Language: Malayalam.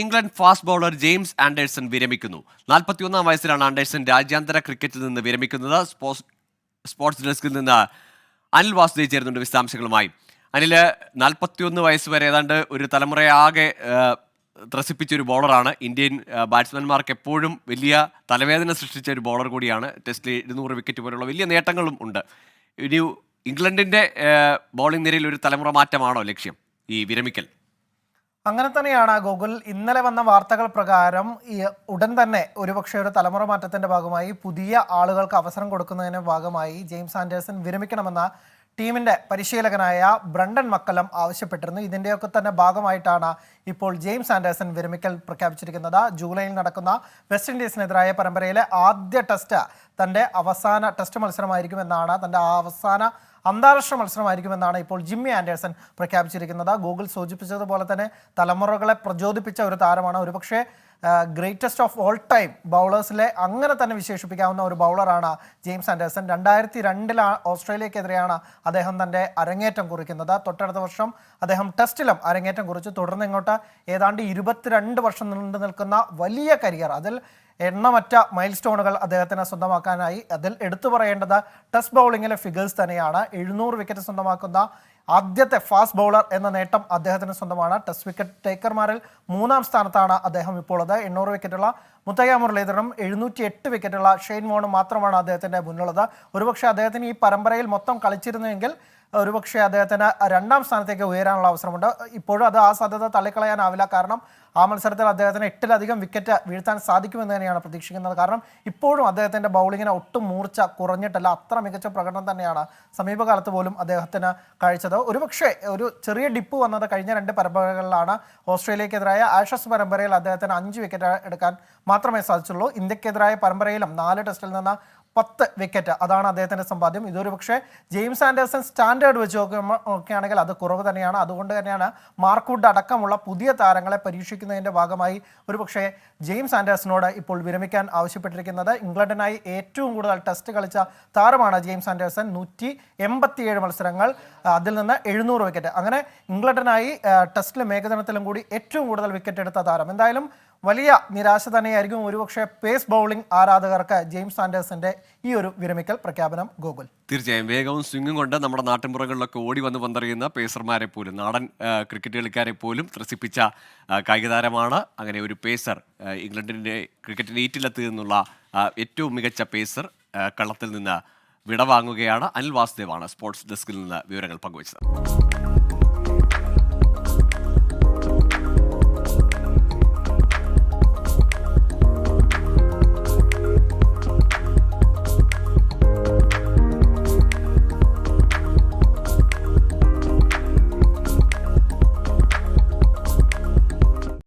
England fast bowler James Anderson വിരമിക്കുന്നു. 41-ാം വയസ്സിലാണ് ആൻഡേഴ്സൺ രാജ്യാന്തര ക്രിക്കറ്റിൽ നിന്ന് വിരമിക്കുന്നത്. സ്പോർട്സ് ഡെസ്കിൽ നിന്ന് അനിൽ വാസുദേവ് ചേരുന്നുണ്ട് വിശദാംശങ്ങളുമായി. അനിൽ, 41 വയസ്സ് വരെ ഏതാണ്ട് ഒരു തലമുറയാകെ ത്രസിപ്പിച്ച ഒരു ബോളറാണ്. ഇന്ത്യൻ ബാറ്റ്സ്മാൻമാർക്ക് എപ്പോഴും വലിയ തലവേദന സൃഷ്ടിച്ച ഒരു ബോളർ കൂടിയാണ്. ടെസ്റ്റിൽ 200 വിക്കറ്റ് പോലുള്ള വലിയ നേട്ടങ്ങളും ഉണ്ട്. ഇനി ഇംഗ്ലണ്ടിന്റെ ബോളിംഗ് നിരയിൽ ഒരു തലമുറ മാറ്റമാണോ ലക്ഷ്യം ഈ വിരമിക്കൽ? അങ്ങനെ തന്നെയാണ് ഗോകുൽ. ഇന്നലെ വന്ന വാർത്തകൾ പ്രകാരം ഉടൻ തന്നെ ഒരുപക്ഷെ ഒരു തലമുറ മാറ്റത്തിന്റെ ഭാഗമായി പുതിയ ആളുകൾക്ക് അവസരം കൊടുക്കുന്നതിന് ഭാഗമായി ജെയിംസ് ആൻഡേഴ്സൺ വിരമിക്കണമെന്ന ടീമിന്റെ പരിശീലകനായ ബ്രണ്ടൻ മക്കല്ലം ആവശ്യപ്പെട്ടിരുന്നു. ഇതിൻ്റെയൊക്കെ തന്നെ ഭാഗമായിട്ടാണ് ഇപ്പോൾ ജെയിംസ് ആൻഡേഴ്സൺ വിരമിക്കൽ പ്രഖ്യാപിച്ചിരിക്കുന്നത്. ജൂലൈയിൽ നടക്കുന്ന വെസ്റ്റ് ഇൻഡീസിനെതിരായ പരമ്പരയിലെ ആദ്യ ടെസ്റ്റ് തൻ്റെ അവസാന ടെസ്റ്റ് മത്സരമായിരിക്കുമെന്നാണ്, തൻ്റെ അവസാന അന്താരാഷ്ട്ര മത്സരമായിരിക്കുമെന്നാണ് ഇപ്പോൾ ജിമ്മി ആൻഡേഴ്സൺ പ്രഖ്യാപിച്ചിരിക്കുന്നത്. ഗൂഗിൾ സൂചിപ്പിച്ചതുപോലെ തന്നെ തലമുറകളെ പ്രചോദിപ്പിച്ച ഒരു താരമാണ്. ഒരുപക്ഷെ ഗ്രേറ്റസ്റ്റ് ഓഫ് ഓൾ ടൈം ബൗളേഴ്സിലെ അങ്ങനെ തന്നെ വിശേഷിപ്പിക്കാവുന്ന ഒരു ബൗളറാണ് ജെയിംസ് ആൻഡേഴ്സൺ. 2002 ഓസ്ട്രേലിയക്കെതിരെയാണ് അദ്ദേഹം തൻ്റെ അരങ്ങേറ്റം കുറിക്കുന്നത്. തൊട്ടടുത്ത വർഷം അദ്ദേഹം ടെസ്റ്റിലും അരങ്ങേറ്റം കുറിച്ചു. തുടർന്ന് ഇങ്ങോട്ട് ഏതാണ്ട് 22 വർഷം നീണ്ടു നിൽക്കുന്ന വലിയ കരിയർ, അതിൽ എണ്ണമറ്റ മൈൽ സ്റ്റോണുകൾ അദ്ദേഹത്തിന് സ്വന്തമാക്കാനായി. അതിൽ എടുത്തു പറയേണ്ടത് ടെസ്റ്റ് ബൗളിങ്ങിലെ ഫിഗേഴ്സ് തന്നെയാണ്. 700 വിക്കറ്റ് സ്വന്തമാക്കുന്ന ആദ്യത്തെ ഫാസ്റ്റ് ബൗളർ എന്ന നേട്ടം അദ്ദേഹത്തിന് സ്വന്തമാണ്. ടെസ്റ്റ് വിക്കറ്റ് ടേക്കർമാരിൽ 3-ാം സ്ഥാനത്താണ് അദ്ദേഹം ഇപ്പോൾ ഉള്ളത്. 800 വിക്കറ്റുള്ള മുത്തയ്യ മുരളീധരനും 708 വിക്കറ്റുള്ള ഷെയ്ൻ വോണും മാത്രമാണ് അദ്ദേഹത്തിൻ്റെ മുന്നിലുള്ളത്. ഒരുപക്ഷെ അദ്ദേഹത്തിന് ഈ പരമ്പരയിൽ മൊത്തം കളിച്ചിരുന്നുവെങ്കിൽ ഒരുപക്ഷെ അദ്ദേഹത്തിന് 2-ാം സ്ഥാനത്തേക്ക് ഉയരാനുള്ള അവസരമുണ്ട്. ഇപ്പോഴും അത് ആ സാധ്യത തള്ളിക്കളയാനാവില്ല. കാരണം ആ മത്സരത്തിൽ അദ്ദേഹത്തിന് 8-ലധികം വിക്കറ്റ് വീഴ്ത്താൻ സാധിക്കുമെന്ന് തന്നെയാണ് പ്രതീക്ഷിക്കുന്നത്. കാരണം ഇപ്പോഴും അദ്ദേഹത്തിൻ്റെ ബൗളിങ്ങിന് ഒട്ടും മൂർച്ച കുറഞ്ഞിട്ടല്ല. അത്ര മികച്ച പ്രകടനം തന്നെയാണ് സമീപകാലത്ത് പോലും അദ്ദേഹത്തിന് കാഴ്ചത്. ഒരുപക്ഷെ ഒരു ചെറിയ ഡിപ്പ് വന്നത് കഴിഞ്ഞ 2 പരമ്പരകളിലാണ്. ഓസ്ട്രേലിയക്കെതിരായ ആഷസ് പരമ്പരയിൽ അദ്ദേഹത്തിന് 5 വിക്കറ്റ് എടുക്കാൻ മാത്രമേ സാധിച്ചുള്ളൂ. ഇന്ത്യക്കെതിരായ പരമ്പരയിലും 4 ടെസ്റ്റിൽ നിന്ന് 10 വിക്കറ്റ്, അതാണ് അദ്ദേഹത്തിൻ്റെ സമ്പാദ്യം. ഇതൊരു പക്ഷേ ജെയിംസ് ആൻഡേഴ്സൺ സ്റ്റാൻഡേർഡ് വെച്ച് നോക്കുകയാണെങ്കിൽ അത് കുറവ് തന്നെയാണ്. അതുകൊണ്ട് തന്നെയാണ് മാർക്ക് വുഡ് അടക്കമുള്ള പുതിയ താരങ്ങളെ പരീക്ഷിക്കുന്നതിൻ്റെ ഭാഗമായി ഒരുപക്ഷെ ജെയിംസ് ആൻഡേഴ്സണോട് ഇപ്പോൾ വിരമിക്കാൻ ആവശ്യപ്പെട്ടിരിക്കുന്നത്. ഇംഗ്ലണ്ടിനായി ഏറ്റവും കൂടുതൽ ടെസ്റ്റ് കളിച്ച താരമാണ് ജെയിംസ് ആൻഡേഴ്സൺ. 187 മത്സരങ്ങൾ, അതിൽ നിന്ന് 700 വിക്കറ്റ്. അങ്ങനെ ഇംഗ്ലണ്ടിനായി ടെസ്റ്റിലും ഏകദിനത്തിലും കൂടി ഏറ്റവും കൂടുതൽ വിക്കറ്റ് എടുത്ത താരം. എന്തായാലും വലിയ നിരാശ തന്നെയായിരിക്കും ഒരുപക്ഷെ പേസ് ബൗളിംഗ് ആരാധകർക്ക് ജെയിംസ് ആൻഡേഴ്സന്റെ ഈ ഒരു വിരമിക്കൽ പ്രഖ്യാപനം. ഗോകുൽ, തീർച്ചയായും വേഗവും സ്വിങ്ങും കൊണ്ട് നമ്മുടെ നാട്ടിൻപുറങ്ങളിലൊക്കെ ഓടി വന്ന് പന്തറിയുന്ന പേസർമാരെ പോലും, നാടൻ ക്രിക്കറ്റ് കളിക്കാരെ പോലും ത്രസിപ്പിച്ച കായിക താരമാണ്. അങ്ങനെ ഒരു പേസർ, ഇംഗ്ലണ്ടിൻ്റെ ക്രിക്കറ്റിന് ഈറ്റിലെത്തി നിന്നുള്ള ഏറ്റവും മികച്ച പേസർ കളത്തിൽ നിന്ന് വിടവാങ്ങുകയാണ്. അനിൽ വാസുദേവാണ് സ്പോർട്സ് ഡെസ്കിൽ നിന്ന് വിവരങ്ങൾ പങ്കുവച്ചത്.